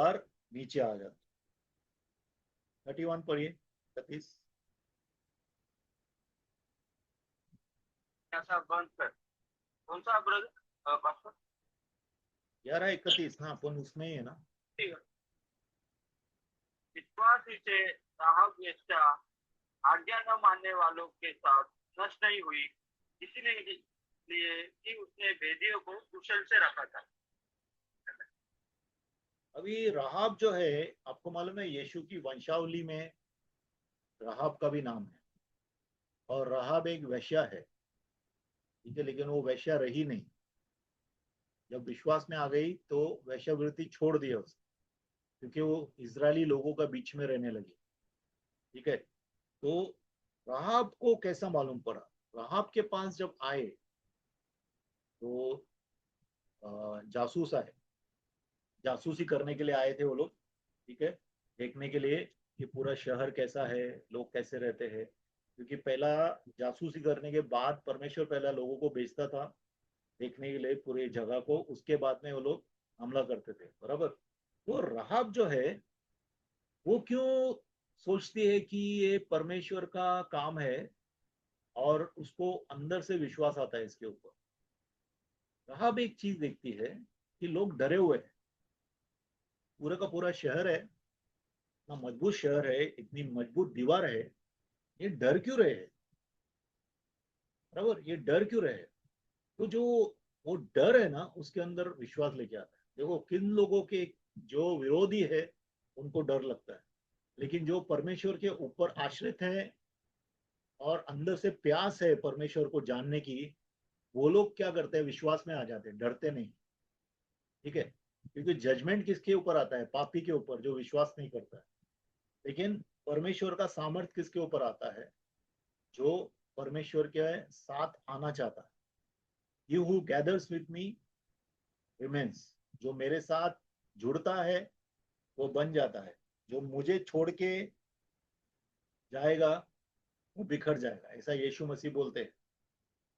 दीवार नीचे आ जाती। 31 पढ़िए। 31 ऐसा बंद कर। कौन सा ब्रदर पास्टर? 11:31। हाँ, अपन उसमें ही है ना। ठीक है। विश्वासी से राहब वेश्या आज्ञा न मानने वालों के साथ नष्ट नहीं हुई, इसलिए कि उसने भेदियों को कुशल से रखा था। अभी राहाब जो है, आपको मालूम है यीशु की वंशावली में राहाब का भी नाम है, और राहाब एक वैश्या है, ठीक है, लेकिन वो वैश्या रही नहीं। जब विश्वास में आ गई तो वैश्यावृत्ति छोड़ दिया उसने, क्योंकि वो इजरायली लोगों का बीच में रहने लगी। ठीक है, तो राहाब को कैसा मालूम पड़ा? राहाब के पास जब आए तो जासूस आए, जासूसी करने के लिए आए थे वो लोग। ठीक है, देखने के लिए कि पूरा शहर कैसा है, लोग कैसे रहते हैं, क्योंकि पहला जासूसी करने के बाद परमेश्वर पहला लोगों को भेजता था देखने के लिए पूरी जगह को, उसके बाद में वो लोग हमला करते थे, बराबर। तो राहाब जो है वो क्यों सोचती है कि ये परमेश्वर का काम है, और उसको अंदर से विश्वास आता है इसके ऊपर। राहाब एक चीज देखती है कि लोग डरे हुए हैं, पूरा का पूरा शहर है, इतना मजबूत शहर है, इतनी मजबूत दीवार है, ये डर क्यों रहे हैं? बराबर, ये डर क्यों रहे हैं? तो जो वो डर है ना, उसके अंदर विश्वास लेके आता है। देखो, किन लोगों के जो विरोधी है उनको डर लगता है, लेकिन जो परमेश्वर के ऊपर आश्रित है और अंदर से प्यास है परमेश्वर को जानने की, वो लोग क्या करते हैं? विश्वास में आ जाते हैं, डरते नहीं। ठीक है, क्योंकि जजमेंट किसके ऊपर आता है? पापी के ऊपर, जो विश्वास नहीं करता है। लेकिन परमेश्वर का सामर्थ किसके ऊपर आता है? जो परमेश्वर के साथ आना चाहता है। You who gathers with me remains, जो मेरे साथ जुड़ता है वो बन जाता है, जो मुझे छोड़ के जाएगा वो बिखर जाएगा, ऐसा यीशु मसीह बोलते हैं।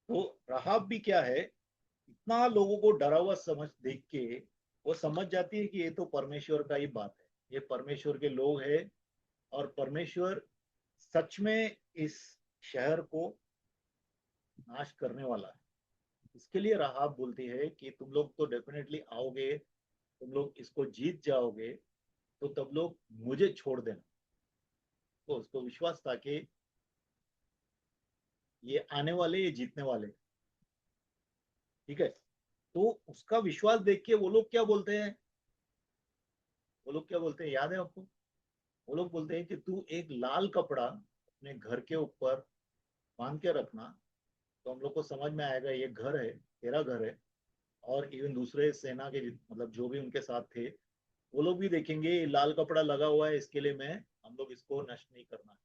तो राहाब भी क्या है, इतना लोगों को डरा हुआ समझ देख के वो समझ जाती है कि ये तो परमेश्वर का ही बात है, ये परमेश्वर के लोग हैं, और परमेश्वर सच में इस शहर को नाश करने वाला है। इसके लिए राहाब बोलती है कि तुम लोग तो डेफिनेटली आओगे, तुम लोग इसको जीत जाओगे, तो तब लोग मुझे छोड़ देना। तो उसको विश्वास था कि ये आने वाले, ये जीतने वाले। ठीक है, तो उसका विश्वास देख के वो लोग क्या बोलते हैं? वो लोग क्या बोलते हैं, याद है आपको? वो लोग बोलते हैं कि तू एक लाल कपड़ा अपने घर के ऊपर बांध के रखना, तो हम लोग को समझ में आएगा ये घर है, तेरा घर है। और इवन दूसरे सेना के मतलब जो भी उनके साथ थे, वो लोग भी देखेंगे ये लाल कपड़ा लगा हुआ है, इसके लिए मैं हम लोग इसको नष्ट नहीं करना है।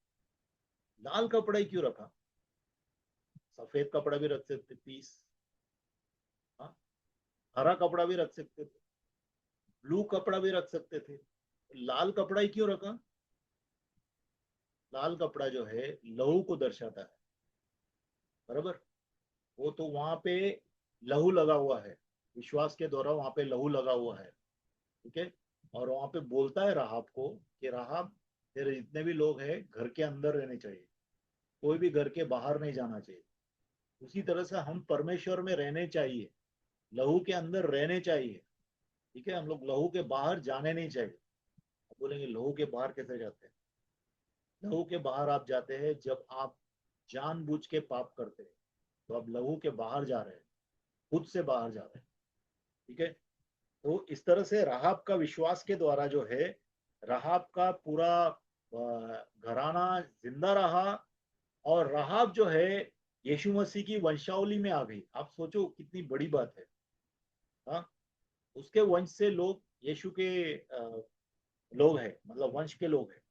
लाल कपड़ा ही क्यों रखा? सफेद कपड़ा भी रख सकते, पीस। हाँ, हरा कपड़ा भी रख सकते थे, ब्लू कपड़ा भी रख सकते थे, लाल कपड़ा ही क्यों रखा? लाल कपड़ा जो है लहू को दर्शाता है, बराबर। वो तो वहां पे लहू लगा हुआ है, विश्वास के द्वारा वहां पे लहू लगा हुआ है। ठीक है, और वहां पे बोलता है राहाब को कि राहाब, तेरे जितने भी लोग हैं घर के अंदर रहने चाहिए, कोई भी घर के बाहर नहीं जाना चाहिए। उसी तरह से हम परमेश्वर में रहने चाहिए, लहू के अंदर रहने चाहिए। ठीक है, हम लोग लहू के बाहर जाने नहीं चाहिए। आप बोलेंगे लहू के बाहर कैसे जाते हैं? लहू के बाहर आप जाते हैं जब आप जानबूझ के पाप करते हैं, तो आप लहू के बाहर जा रहे हैं, खुद से बाहर जा रहे हैं। ठीक है, तो इस तरह से राहाब का विश्वास के द्वारा जो है, राहाब का पूरा घराना जिंदा रहा, और राहाब जो है यीशु मसीह की वंशावली में आ गई। आप सोचो कितनी बड़ी बात है। हाँ, उसके वंश से लोग यीशु के लोग हैं, मतलब वंश के लोग हैं।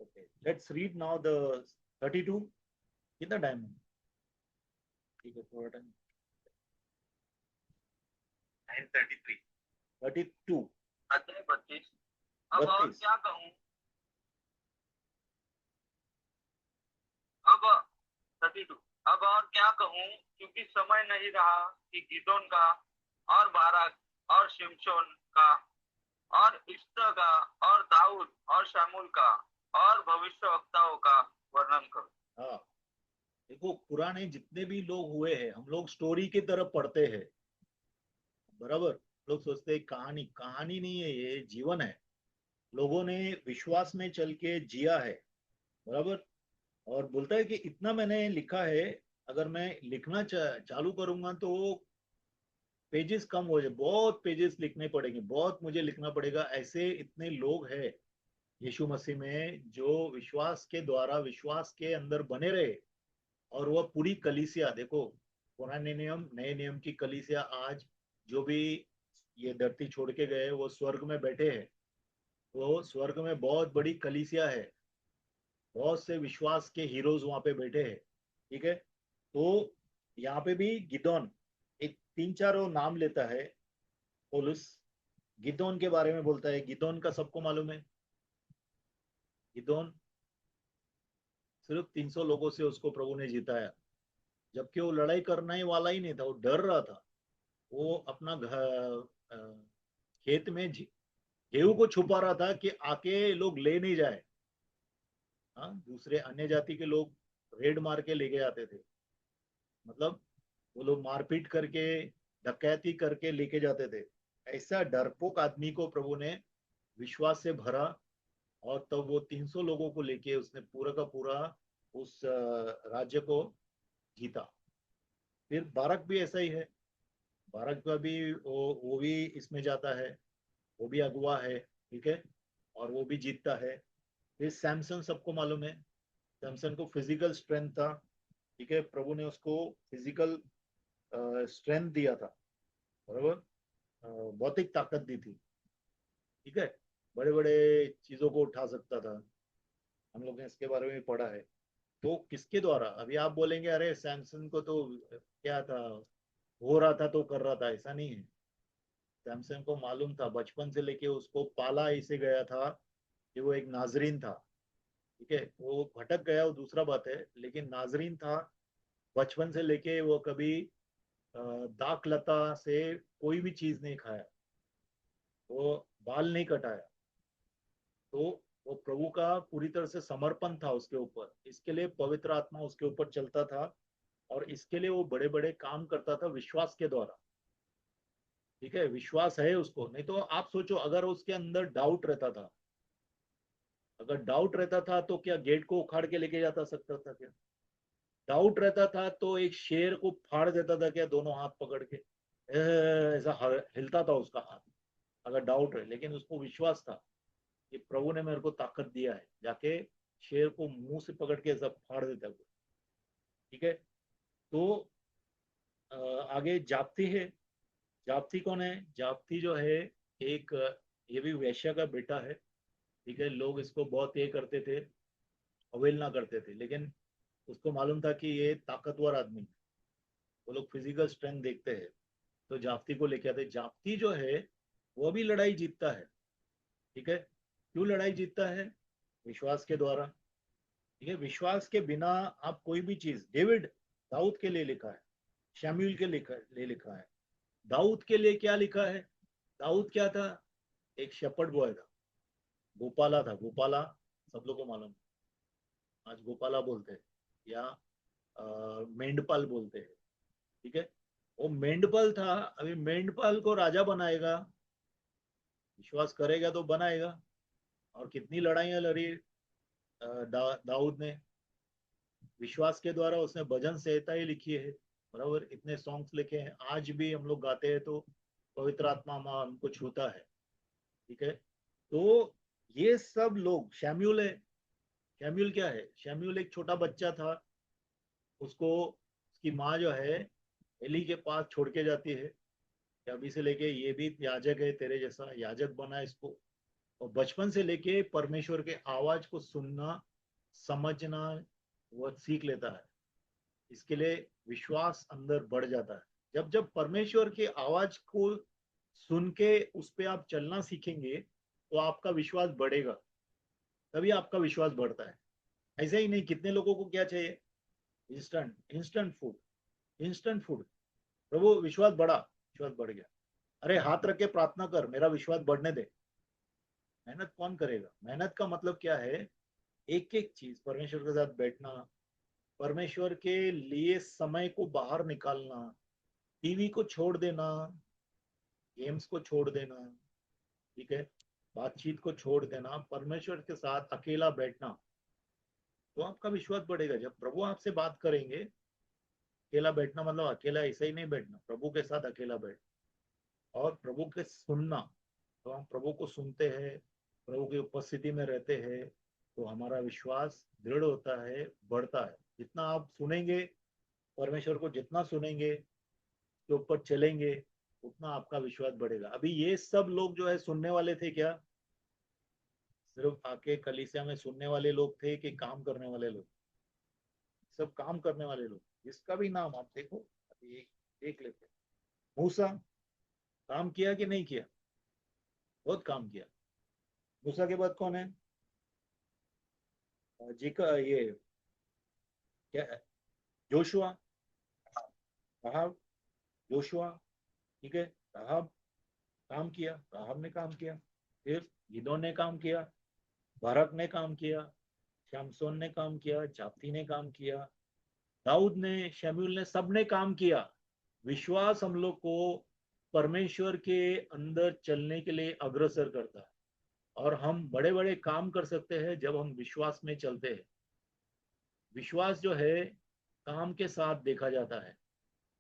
Okay, let's read now the 32। कितना टाइम है? ठीक है, थोड़ा टाइम। 9:33 32। अध्याय 32। अब और 32। क्या कहूँ? अब 32। अब और क्या कहूँ, क्योंकि समय नहीं रहा कि गिदोन का और बाराक और शिमशोन का और इस्ता का और दाऊद और शामुल का और भविष्यवक्ताओं का वर्णन करो। हाँ, देखो पुराने जितने भी लोग हुए हैं, हम लोग स्टोरी की तरफ पढ़ते हैं, बराबर। लोग सोचते हैं कहानी, कहानी नहीं है, ये जीवन है। लोगों ने विश्वास में चल के जिया है, बराबर। और बोलता है कि इतना मैंने लिखा है, अगर मैं लिखना चालू करूंगा तो पेजेस कम हो जाए, बहुत पेजेस लिखने पड़ेंगे, बहुत मुझे लिखना पड़ेगा। ऐसे इतने लोग हैं यीशु मसीह में जो विश्वास के द्वारा विश्वास के अंदर बने रहे। और वह पूरी कलीसिया देखो, पुराने नियम नए नियम की कलीसिया आज जो भी ये धरती छोड़ के गए वो स्वर्ग में बैठे हैं। वो स्वर्ग में बहुत बड़ी कलीसिया है, बहुत से विश्वास के हीरोज वहां पे बैठे हैं, ठीक है। तो यहाँ पे भी गिदोन एक तीन चार वो नाम लेता है पौलुस, गिदोन के बारे में बोलता है। गिदोन का सबको मालूम है, गिदोन सिर्फ 300 लोगों से उसको प्रभु ने जिताया, जबकि वो लड़ाई करने वाला ही नहीं था, वो डर रहा था। वो अपना खेत में गेहूं को छुपा रहा था कि आके लोग ले नहीं जाए। हाँ, दूसरे अन्य जाति के लोग रेड मार के लेके आते थे, मतलब वो लोग मारपीट करके डकैती करके लेके जाते थे। ऐसा डरपोक आदमी को प्रभु ने विश्वास से भरा, और तब वो 300 लोगों को लेके उसने पूरा का पूरा उस राज्य को जीता। फिर बारक भी ऐसा ही है, बारक का भी वो भी इसमें जाता है, वो भी अगुआ है, ठीक है, और वो भी जीतता है। फिर सैमसन सबको मालूम है, सैमसन को फिजिकल स्ट्रेंथ था, ठीक है, प्रभु ने उसको फिजिकल स्ट्रेंथ दिया था, बराबर, भौतिक ताकत दी थी, ठीक है, बड़े बड़े चीजों को उठा सकता था। हम लोग ने इसके बारे में पढ़ा है। तो किसके द्वारा, अभी आप बोलेंगे अरे सैमसन को तो क्या था, हो रहा था तो कर रहा था, ऐसा नहीं है। सैमसन को मालूम था, बचपन से लेके उसको पाला ऐसे गया था कि वो एक नाजरीन था, ठीक है, वो भटक गया वो दूसरा बात है, लेकिन नाजरीन था। बचपन से लेके वो कभी दाक लता से कोई भी चीज नहीं खाया, वो बाल नहीं कटाया। तो वो प्रभु का पूरी तरह से समर्पण था उसके ऊपर, इसके लिए पवित्र आत्मा उसके ऊपर चलता था, और इसके लिए वो बड़े बड़े काम करता था विश्वास के द्वारा, ठीक है। विश्वास है उसको, नहीं तो आप सोचो अगर उसके अंदर डाउट रहता था, अगर डाउट रहता था तो क्या गेट को उखाड़ के लेके जाता सकता था क्या? डाउट रहता था तो एक शेर को फाड़ देता था क्या दोनों हाथ पकड़ के? ऐसा हिलता था उसका हाथ, अगर डाउट है। लेकिन उसको विश्वास था कि प्रभु ने मेरे को ताकत दिया है, जाके शेर को मुंह से पकड़ के ऐसा फाड़ देता है, ठीक है। तो आगे जाप्ती है। जाप्ती कौन है? जाप्ती जो है एक ये भी वैश्य का बेटा है, ठीक है। लोग इसको बहुत ये करते थे, अवहेलना करते थे, लेकिन उसको मालूम था कि ये ताकतवर आदमी है। वो लोग फिजिकल स्ट्रेंथ देखते हैं, तो जाप्ती को लेके आते। जाप्ती जो है वो भी लड़ाई जीतता है, ठीक है। क्यों लड़ाई जीतता है? विश्वास के द्वारा, ठीक है। विश्वास के बिना आप कोई भी चीज, डेविड दाऊद के लिए लिखा है, शमूएल के लिए लिखा है। दाऊद के लिए क्या लिखा है? दाऊद क्या था? एक शेपर्ड बॉय था, गोपाला था। गोपाला सब लोगों को मालूम है। आज गोपाला बोलते हैं, या मेंढपाल बोलते हैं, ठीक है। वो मेंढपाल था, अभी मेंढपाल को राजा बनाएगा, विश्वास करेगा तो बनाएगा। और कितनी लड़ाइयां लड़ी दाऊद ने, विश्वास के द्वारा उसने भजन संहिता ही लिखी है, बराबर, इतने सॉन्ग्स लिखे हैं, आज भी हम लोग गाते हैं तो पवित्र आत्मा हमको छूता है, ठीक है। तो ये सब लोग, शमूएल है। शमूएल क्या है? शमूएल एक छोटा बच्चा था, उसको उसकी माँ जो है एली के पास छोड़ के जाती है कि अभी से लेके ये भी याजक है, तेरे जैसा याजक बना इसको। और बचपन से लेके परमेश्वर के आवाज को सुनना, समझना वह सीख लेता है। इसके लिए विश्वास अंदर बढ़ जाता है। जब जब परमेश्वर की आवाज को सुन के उस पर आप चलना सीखेंगे तो आपका विश्वास बढ़ेगा, तभी आपका विश्वास बढ़ता है। ऐसा ही नहीं, कितने लोगों को क्या चाहिए? Instant instant food, instant food. प्रभु विश्वास बढ़ा, विश्वास बढ़ गया। अरे हाथ रख के प्रार्थना कर, मेरा विश्वास बढ़ने दे, मेहनत कौन करेगा? मेहनत का मतलब क्या है? एक एक चीज परमेश्वर के साथ बैठना, परमेश्वर के लिए समय को बाहर निकालना, टीवी को छोड़ देना, गेम्स को छोड़ देना, ठीक है, बातचीत को छोड़ देना, परमेश्वर के साथ अकेला बैठना, तो आपका विश्वास बढ़ेगा। जब प्रभु आपसे बात करेंगे, अकेला बैठना मतलब अकेला ऐसा ही नहीं बैठना, प्रभु के साथ अकेला बैठ और प्रभु के सुनना। तो हम प्रभु को सुनते हैं, प्रभु की उपस्थिति में रहते हैं, तो हमारा विश्वास दृढ़ होता है, बढ़ता है। जितना आप सुनेंगे, परमेश्वर को जितना सुनेंगे, के ऊपर चलेंगे, उतना आपका विश्वास बढ़ेगा। अभी ये सब लोग जो है सुनने वाले थे क्या? सिर्फ आके कलीसिया में सुनने वाले लोग थे कि काम करने वाले लोग? सब काम करने वाले लोग। जिसका भी नाम आप देखो, अभी एक देख लेते हैं। मूसा काम किया कि नहीं किया? बहुत काम किया। मूसा के बाद कौन है? जी का ये क्या है? जोशुआ। राहब। जोशुआ, ठीक है। राहब काम किया, राहब ने काम किया। फिर गिदोन ने काम किया, बारक ने काम किया, शमसोन ने काम किया, जाप्ती ने काम किया, दाऊद ने, शमूएल ने, सब ने काम किया। विश्वास हम लोग को परमेश्वर के अंदर चलने के लिए अग्रसर करता है, और हम बड़े बड़े काम कर सकते हैं जब हम विश्वास में चलते हैं। विश्वास जो है काम के साथ देखा जाता है।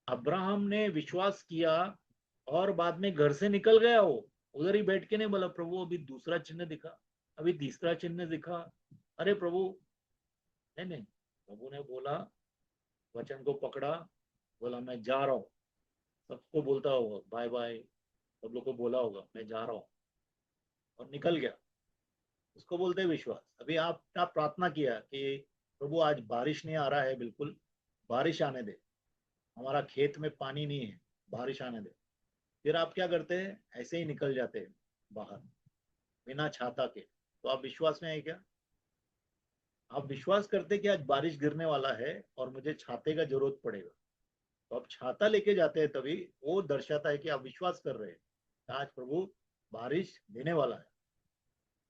अब्राहम ने विश्वास किया और बाद में घर से निकल गया। वो उधर ही बैठ के नहीं बोला प्रभु अभी दूसरा चिन्ह दिखा, अभी तीसरा चिन्ह दिखा। अरे प्रभु, नहीं नहीं, प्रभु ने बोला, वचन को पकड़ा, बोला मैं जा रहा हूँ। सबको बोलता होगा बाय बाय, सब लोग को बोला होगा मैं जा रहा हूँ, और निकल गया। उसको बोलते हैं विश्वास। अभी आपने प्रार्थना किया कि प्रभु आज बारिश नहीं आ रहा है, बिल्कुल बारिश आने दे, हमारा खेत में पानी नहीं है, बारिश आने दे। फिर आप क्या करते हैं? ऐसे ही निकल जाते हैं बाहर, बिना छाता के। तो आप विश्वास में है क्या? आप विश्वास करते कि आज बारिश गिरने वाला है और मुझे छाते का जरूरत पड़ेगा, तो आप छाता लेके जाते हैं, तभी वो दर्शाता है कि आप विश्वास कर रहे हैं आज प्रभु बारिश देने वाला है।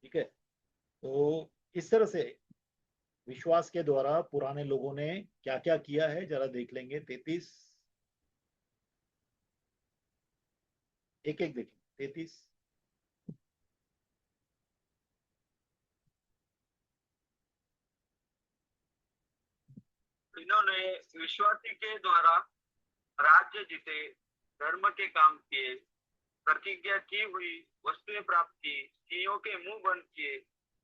ठीक है, तो इस तरह से विश्वास के द्वारा पुराने लोगों ने क्या क्या किया है जरा देख लेंगे। 33, एक एक देखें। 33, इन्होंने विश्वासी के द्वारा राज्य जीते, धर्म के काम किए, प्रतिज्ञा की हुई वस्तुएं प्राप्त की, सिंहों के मुंह बंद किए,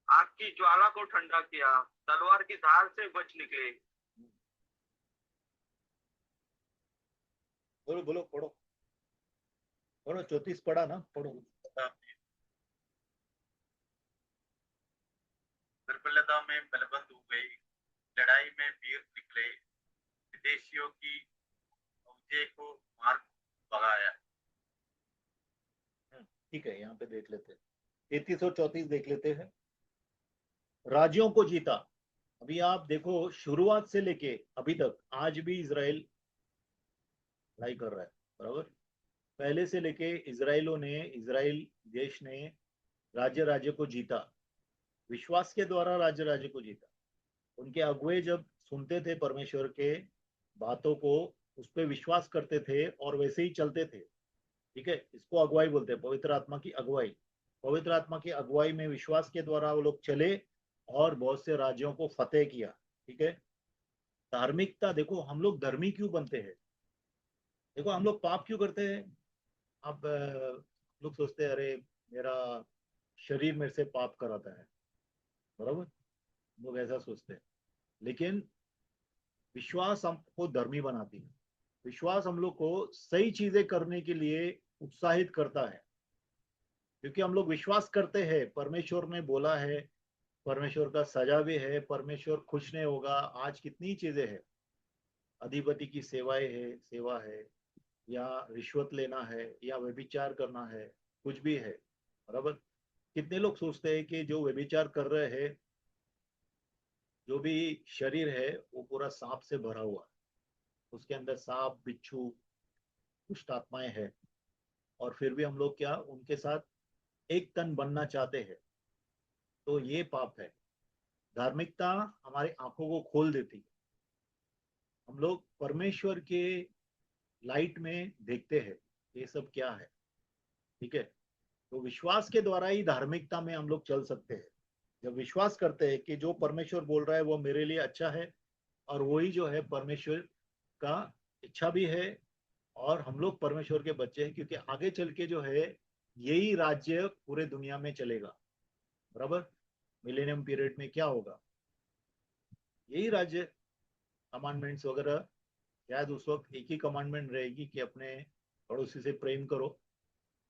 आग की ज्वाला को ठंडा किया, तलवार की धार से बच निकले। बोलो बोलो, पढ़ो पढ़ो। 34 पढ़ा ना, पढ़ो। दुर्बलता में बलवंत हो गई, लड़ाई में वीर निकले, विदेशियों की फौजे को मार भगाया। ठीक है, यहाँ पे देख लेते हैं। 33 और 34 देख लेते हैं। राज्यों को जीता। अभी आप देखो, शुरुआत से लेके अभी तक आज भी इजराइल लड़ाई कर रहा है, बराबर। पहले से लेके इजराइल देश ने राज्य राज्य को जीता, विश्वास के द्वारा राज्य राज्य को जीता। उनके अगुए जब सुनते थे परमेश्वर के बातों को, उस पर विश्वास करते थे और वैसे ही चलते थे। ठीक है, इसको अगुवाई बोलते हैं, पवित्र आत्मा की अगुवाई। पवित्र आत्मा की अगुवाई में विश्वास के द्वारा वो लोग चले और बहुत से राज्यों को फतेह किया। ठीक है, धार्मिकता देखो, हम लोग धर्मी क्यों बनते हैं? देखो हम लोग पाप क्यों करते हैं? अब लोग सोचते हैं अरे मेरा शरीर मेरे से पाप कराता है, बराबर, लोग ऐसा सोचते हैं। लेकिन विश्वास हमको धर्मी बनाती है। विश्वास हम लोग को सही चीजें करने के लिए उत्साहित करता है, क्योंकि हम लोग विश्वास करते हैं परमेश्वर ने बोला है, परमेश्वर का सजा भी है, परमेश्वर खुश नहीं होगा। आज कितनी चीजें हैं, अधिपति की सेवाएं है, सेवा है, या रिश्वत लेना है, या व्यभिचार करना है, कुछ भी है, बराबर। कितने लोग सोचते हैं कि जो व्यभिचार कर रहे हैं, जो भी शरीर है वो पूरा सांप से भरा हुआ है, उसके अंदर सांप बिच्छू दुष्ट आत्माएं हैं, और फिर भी हम लोग क्या उनके साथ एक तन बनना चाहते हैं। तो ये पाप है। धार्मिकता हमारी आंखों को खोल देती है, हम लोग परमेश्वर के लाइट में देखते हैं ये सब क्या है। ठीक है, तो विश्वास के द्वारा ही धार्मिकता में हम लोग चल सकते हैं। जब विश्वास करते हैं कि जो परमेश्वर बोल रहा है वो मेरे लिए अच्छा है, और वही जो है परमेश्वर का इच्छा भी है, और हम लोग परमेश्वर के बच्चे हैं, क्योंकि आगे चल के जो है यही राज्य पूरे दुनिया में चलेगा। बराबर, मिलेनियम पीरियड में क्या होगा, यही राज्य, कमांडमेंट्स वगैरह, शायद उस वक्त एक ही कमांडमेंट रहेगी कि अपने पड़ोसी से प्रेम करो।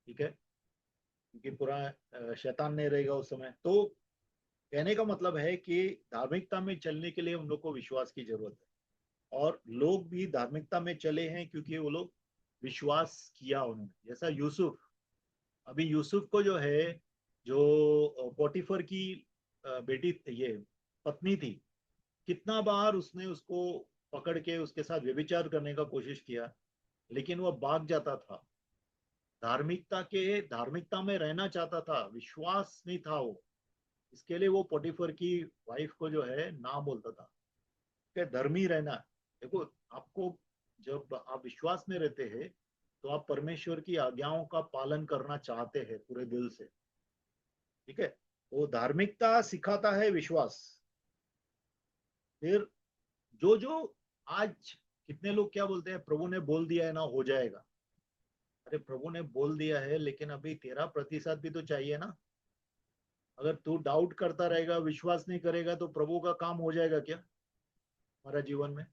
ठीक है, क्योंकि पूरा शैतान नहीं रहेगा उस समय। तो कहने का मतलब है कि धार्मिकता में चलने के लिए हम लोग को विश्वास की जरूरत है, और लोग भी धार्मिकता में चले हैं क्योंकि वो लोग विश्वास किया उन्होंने। जैसा यूसुफ, अभी यूसुफ को जो है, जो पोटीफर की बेटी ये पत्नी थी, कितना बार उसने उसको पकड़ के उसके साथ व्यभिचार करने का कोशिश किया, लेकिन वो भाग जाता था। धार्मिकता में रहना चाहता था, विश्वास नहीं था वो, इसके लिए वो पोटीफर की वाइफ को जो है ना बोलता था कि धर्मी रहना। देखो, आपको जब आप विश्वास में रहते हैं तो आप परमेश्वर की आज्ञाओं का पालन करना चाहते हैं पूरे दिल से। ठीक है, वो धार्मिकता सिखाता है विश्वास। फिर जो जो आज कितने लोग क्या बोलते हैं, प्रभु ने बोल दिया है ना, हो जाएगा। अरे प्रभु ने बोल दिया है, लेकिन अभी तेरा प्रतिशत भी तो चाहिए ना। अगर तू डाउट करता रहेगा, विश्वास नहीं करेगा, तो प्रभु का काम हो जाएगा क्या हमारा जीवन में?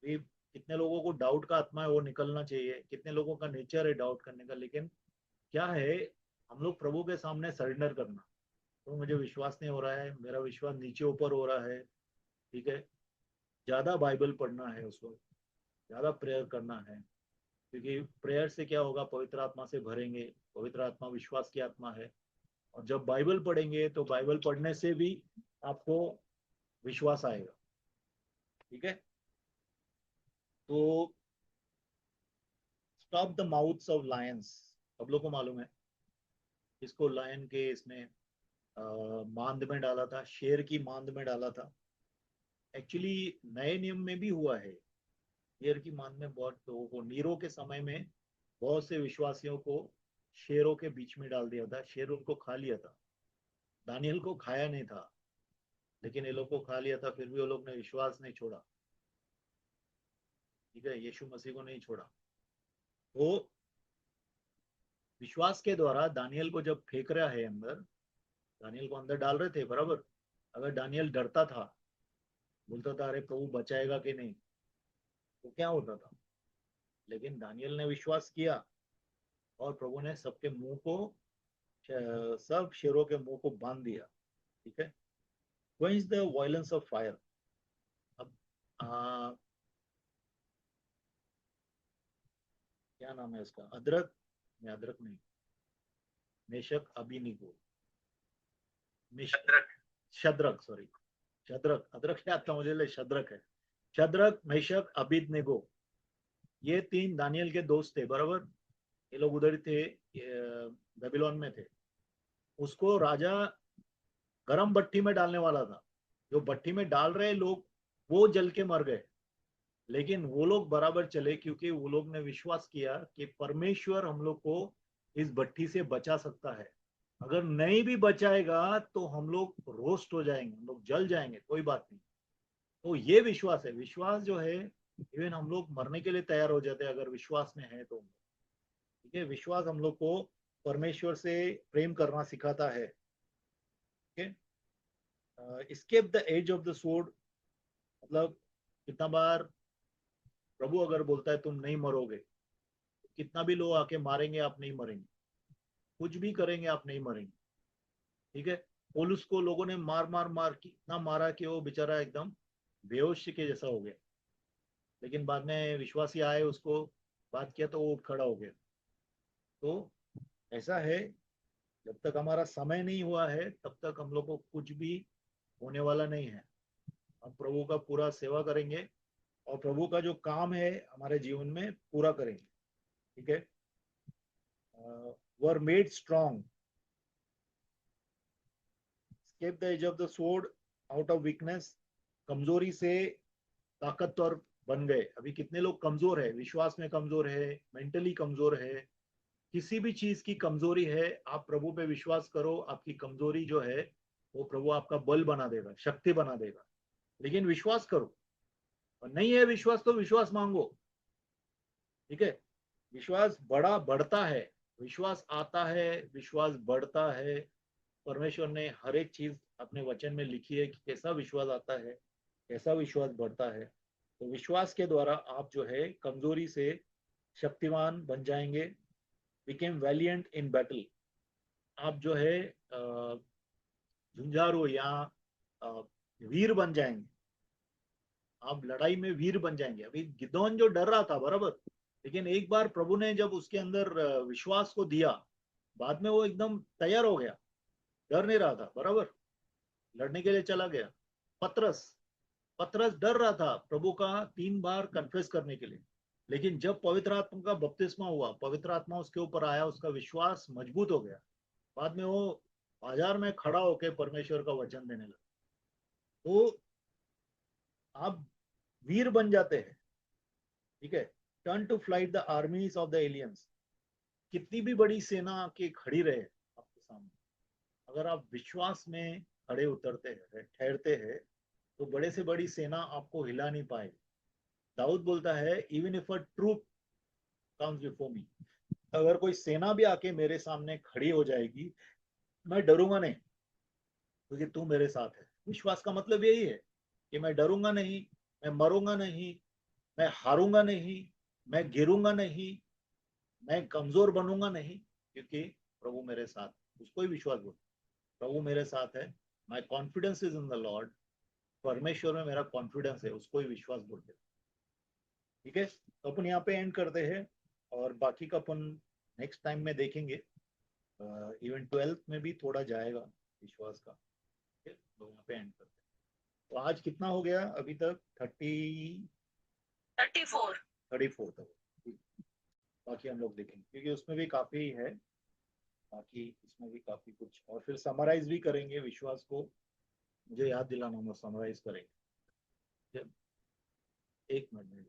भी कितने लोगों को डाउट का आत्मा है, वो निकलना चाहिए। कितने लोगों का नेचर है डाउट करने का, लेकिन क्या है, हम लोग प्रभु के सामने सरेंडर करना। तो मुझे विश्वास नहीं हो रहा है, मेरा विश्वास नीचे ऊपर हो रहा है। ठीक है, ज्यादा बाइबल पढ़ना है, उसको ज्यादा प्रेयर करना है, क्योंकि प्रेयर से क्या होगा, पवित्र आत्मा से भरेंगे। पवित्र आत्मा विश्वास की आत्मा है, और जब बाइबल पढ़ेंगे तो बाइबल पढ़ने से भी आपको विश्वास आएगा। ठीक है, तो stop the mouths of Lions, सब लोग को मालूम है इसको लायन के इसमें मांद में डाला था, शेर की मांद में डाला था। एक्चुअली नए नियम में भी हुआ है, शेर की मांद में बहुत लोगों को, नीरो के समय में बहुत से विश्वासियों को शेरों के बीच में डाल दिया था, शेर उनको खा लिया था। दानियल को खाया नहीं था, लेकिन ये लोग को खा लिया था, फिर भी वो लोग ने विश्वास नहीं छोड़ा। ठीक है, यीशु मसीह को नहीं छोड़ा। तो विश्वास के द्वारा दानियल को जब फेंक रहा है अंदर, दानियल को अंदर डाल रहे थे, बराबर, अगर दानियल डरता था, बोलता था अरे प्रभु बचाएगा कि नहीं, तो क्या होता था? लेकिन दानियल ने विश्वास किया, और प्रभु ने सबके मुंह को, सब शेरों के मुंह को बांध दिया। ठीक है, quench the violence of fire। अब क्या नाम है उसका, अदरक नहीं, अदरक नहीं, Meshach Abednego, Shadrach. Shadrach, sorry, Shadrach, अदरक क्या आता मुझे, ले शद्रक है। शद्रक, मेशक, अबीदनेगो, ये तीन दानियल के दोस्त थे, बराबर। ये लोग उधर थे, बेबीलोन में थे। उसको राजा गरम भट्टी में डालने वाला था, जो भट्टी में डाल रहे लोग वो जल के मर गए, लेकिन वो लोग बराबर चले, क्योंकि वो लोग ने विश्वास किया कि परमेश्वर हम लोग को इस भट्टी से बचा सकता है। अगर नहीं भी बचाएगा तो हम लोग रोस्ट हो जाएंगे, हम लोग जल जाएंगे, कोई बात नहीं। तो ये विश्वास है, विश्वास जो है, इवन हम लोग मरने के लिए तैयार हो जाते हैं अगर विश्वास में है तो। ठीक है, विश्वास हम लोग को परमेश्वर से प्रेम करना सिखाता है। ठीक है, escape the edge of the sword, मतलब कितना बार प्रभु अगर बोलता है तुम नहीं मरोगे, तो कितना भी लोग आके मारेंगे, आप नहीं मरेंगे, कुछ भी करेंगे आप नहीं मरेंगे। ठीक है, पौलुस को लोगों ने मार मार मार कितना मारा कि वो बेचारा एकदम बेहोश के जैसा हो गया, लेकिन बाद में विश्वासी आए, उसको बात किया तो वो उठ खड़ा हो गया। तो ऐसा है, जब तक हमारा समय नहीं हुआ है तब तक हम लोग को कुछ भी होने वाला नहीं है। हम प्रभु का पूरा सेवा करेंगे, और प्रभु का जो काम है हमारे जीवन में पूरा करेंगे। ठीक है, were made strong, escape the edge of the sword out of weakness, कमजोरी से ताकतवर बन गए। अभी कितने लोग कमजोर है, विश्वास में कमजोर है, मेंटली कमजोर है, किसी भी चीज की कमजोरी है, आप प्रभु पे विश्वास करो, आपकी कमजोरी जो है वो प्रभु आपका बल बना देगा, शक्ति बना देगा। लेकिन विश्वास करो, और नहीं है विश्वास तो विश्वास मांगो, ठीक है। विश्वास बढ़ता है, विश्वास आता है, विश्वास बढ़ता है। परमेश्वर ने हर एक चीज अपने वचन में लिखी है कि कैसा विश्वास आता है, कैसा विश्वास बढ़ता है। तो विश्वास के द्वारा आप जो है कमजोरी से शक्तिमान बन जाएंगे, बिकेम वैलियंट इन बैटल। आप जो है झुंझारू या वीर बन जाएंगे, आप लड़ाई में वीर बन जाएंगे। अभी गिदोन जो डर रहा था बराबर, लेकिन एक बार प्रभु ने जब उसके अंदर विश्वास को दिया, बाद में वो एकदम तैयार हो गया, डर नहीं रहा था बराबर, लड़ने के लिए चला गया। पतरस पतरस डर रहा था प्रभु का 3 बार कन्फेस करने के लिए, लेकिन जब पवित्र आत्मा का बपतिस्मा हुआ, पवित्र आत्मा उसके ऊपर आया, उसका विश्वास मजबूत हो गया, बाद में वो बाजार में खड़ा होकर परमेश्वर का वचन देने लगा। तो आप वीर बन जाते हैं, ठीक है। Turn to flight the armies of the aliens. कितनी भी बड़ी सेना आके खड़ी रहे आपके सामने, अगर आप विश्वास में खड़े उतरते हैं, ठहरते हैं, तो बड़े से बड़ी सेना आपको हिला नहीं पाएगी। दाऊद बोलता है, even if a troop comes before me, अगर कोई सेना भी आके मेरे सामने खड़ी हो जाएगी, मैं डरूंगा नहीं, क्योंकि तू मेरे साथ है। विश्वास का मतलब यही है कि मैं डरूंगा नहीं, मैं मरूंगा नहीं, मैं हारूंगा नहीं, मैं गिरूंगा नहीं, मैं कमजोर बनूंगा नहीं, क्योंकि प्रभु मेरे साथ। उसको ही विश्वास बोल, प्रभु मेरे साथ है, my confidence is in the Lord. परमेश्वर में मेरा कॉन्फिडेंस है, उसको ही विश्वास बोलते हैं, ठीक है। तो अपन यहाँ पे एंड करते हैं, और बाकी का अपन नेक्स्ट टाइम में देखेंगे। इवन 12th में भी थोड़ा जाएगा विश्वास का, ठीक है। तो यहाँ पे एंड करते हैं। तो आज कितना हो गया अभी तक? 34 तक। बाकी हम लोग देखेंगे, क्योंकि उसमें भी काफी है, बाकी इसमें भी काफी कुछ, और फिर समराइज भी करेंगे विश्वास को। मुझे याद दिलाना, हम समराइज करेंगे। एक मिनट में